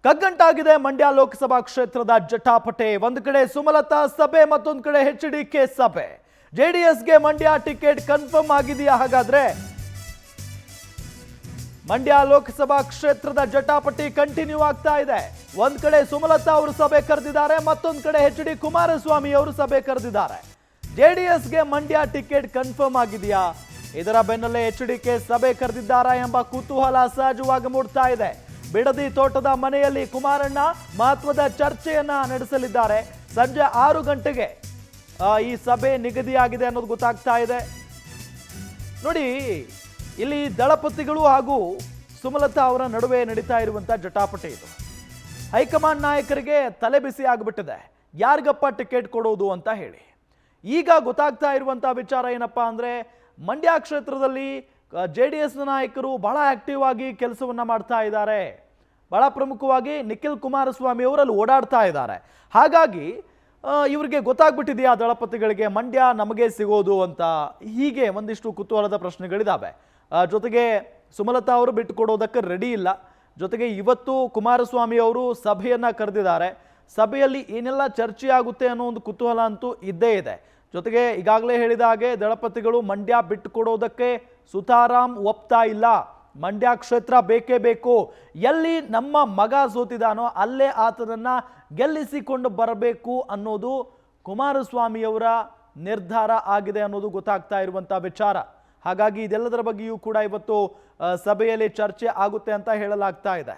ಕಗ್ಗಂಟಾಗಿದೆ ಮಂಡ್ಯ ಲೋಕಸಭಾ ಕ್ಷೇತ್ರದ ಜಟಾಪಟೆ. ಒಂದು ಕಡೆ ಸುಮಲತಾ ಸಭೆ, ಮತ್ತೊಂದು ಕಡೆ HDK ಸಭೆ. ಜೆಡಿಎಸ್ಗೆ ಮಂಡ್ಯ ಟಿಕೆಟ್ ಕನ್ಫರ್ಮ್ ಆಗಿದೆಯಾ? ಹಾಗಾದ್ರೆ ಮಂಡ್ಯ ಲೋಕಸಭಾ ಕ್ಷೇತ್ರದ ಜಟಾಪಟಿ ಕಂಟಿನ್ಯೂ ಆಗ್ತಾ ಇದೆ. ಒಂದ್ ಕಡೆ ಸುಮಲತಾ ಅವರು ಸಭೆ ಕರೆದಿದ್ದಾರೆ, ಮತ್ತೊಂದು ಕಡೆ HD ಕುಮಾರಸ್ವಾಮಿ ಅವರು ಸಭೆ ಕರೆದಿದ್ದಾರೆ. ಜೆಡಿಎಸ್ಗೆ ಮಂಡ್ಯ ಟಿಕೆಟ್ ಕನ್ಫರ್ಮ್ ಆಗಿದೆಯಾ? ಇದರ ಬೆನ್ನಲ್ಲೇ HDK ಸಭೆ ಕರೆದಿದ್ದಾರಾ ಎಂಬ ಕುತೂಹಲ ಸಹಜವಾಗಿ ಮೂಡ್ತಾ ಇದೆ. ಬಿಡದಿ ತೋಟದ ಮನೆಯಲ್ಲಿ ಕುಮಾರಣ್ಣ ಮಹತ್ವದ ಚರ್ಚೆಯನ್ನ ನಡೆಸಲಿದ್ದಾರೆ. ಸಂಜೆ 6 ಗಂಟೆಗೆ ಈ ಸಭೆ ನಿಗದಿಯಾಗಿದೆ ಅನ್ನೋದು ಗೊತ್ತಾಗ್ತಾ ಇದೆ. ನೋಡಿ, ಇಲ್ಲಿ ದಳಪತಿಗಳು ಹಾಗೂ ಸುಮಲತಾ ಅವರ ನಡುವೆ ನಡೀತಾ ಇರುವಂತಹ ಜಟಾಪಟಿ ಇದು. ಹೈಕಮಾಂಡ್ ನಾಯಕರಿಗೆ ತಲೆ ಬಿಸಿ ಆಗಿಬಿಟ್ಟಿದೆ, ಯಾರಿಗಪ್ಪ ಟಿಕೆಟ್ ಕೊಡೋದು ಅಂತ ಹೇಳಿ. ಈಗ ಗೊತ್ತಾಗ್ತಾ ಇರುವಂತಹ ವಿಚಾರ ಏನಪ್ಪಾ ಅಂದ್ರೆ, ಮಂಡ್ಯ ಕ್ಷೇತ್ರದಲ್ಲಿ JDS ನಾಯಕರು ಬಹಳ ಆಕ್ಟಿವ್ ಆಗಿ ಕೆಲಸವನ್ನ ಮಾಡ್ತಾ ಇದ್ದಾರೆ. ಬಹಳ ಪ್ರಮುಖವಾಗಿ ನಿಖಿಲ್ ಕುಮಾರಸ್ವಾಮಿ ಅವರಲ್ಲಿ ಓಡಾಡ್ತಾ ಇದ್ದಾರೆ. ಹಾಗಾಗಿ ಇವರಿಗೆ ಗೊತ್ತಾಗ್ಬಿಟ್ಟಿದೆಯಾ ದಳಪತಿಗಳಿಗೆ ಮಂಡ್ಯ ನಮಗೆ ಸಿಗೋದು ಅಂತ? ಹೀಗೆ ಒಂದಿಷ್ಟು ಕುತೂಹಲದ ಪ್ರಶ್ನೆಗಳಿದಾವೆ. ಜೊತೆಗೆ ಸುಮಲತಾ ಅವರು ಬಿಟ್ಟುಕೊಡೋದಕ್ಕೆ ರೆಡಿ ಇಲ್ಲ. ಜೊತೆಗೆ ಇವತ್ತು ಕುಮಾರಸ್ವಾಮಿ ಅವರು ಸಭೆಯನ್ನ ಕರೆದಿದ್ದಾರೆ. ಸಭೆಯಲ್ಲಿ ಏನೆಲ್ಲ ಚರ್ಚೆ ಆಗುತ್ತೆ ಅನ್ನೋ ಒಂದು ಕುತೂಹಲ ಅಂತೂ ಇದ್ದೇ ಇದೆ. ಜೊತೆಗೆ ಈಗಾಗಲೇ ಹೇಳಿದ ಹಾಗೆ ದಳಪತಿಗಳು ಮಂಡ್ಯ ಬಿಟ್ಟುಕೊಡೋದಕ್ಕೆ ಸುತಾರಾಮ್ ಒಪ್ತಾ ಇಲ್ಲ. ಮಂಡ್ಯ ಕ್ಷೇತ್ರ ಬೇಕೇ ಬೇಕು, ಎಲ್ಲಿ ನಮ್ಮ ಮಗ ಸೋತಿದಾನೋ ಅಲ್ಲೇ ಆತನನ್ನ ಗೆಲ್ಲಿಸಿಕೊಂಡು ಬರಬೇಕು ಅನ್ನೋದು ಕುಮಾರಸ್ವಾಮಿಯವರ ನಿರ್ಧಾರ ಆಗಿದೆ ಅನ್ನೋದು ಗೊತ್ತಾಗ್ತಾ ಇರುವಂತಹ ವಿಚಾರ. ಹಾಗಾಗಿ ಇದೆಲ್ಲದರ ಬಗ್ಗೆಯೂ ಕೂಡ ಇವತ್ತು ಸಭೆಯಲ್ಲಿ ಚರ್ಚೆ ಆಗುತ್ತೆ ಅಂತ ಹೇಳಲಾಗ್ತಾ ಇದೆ.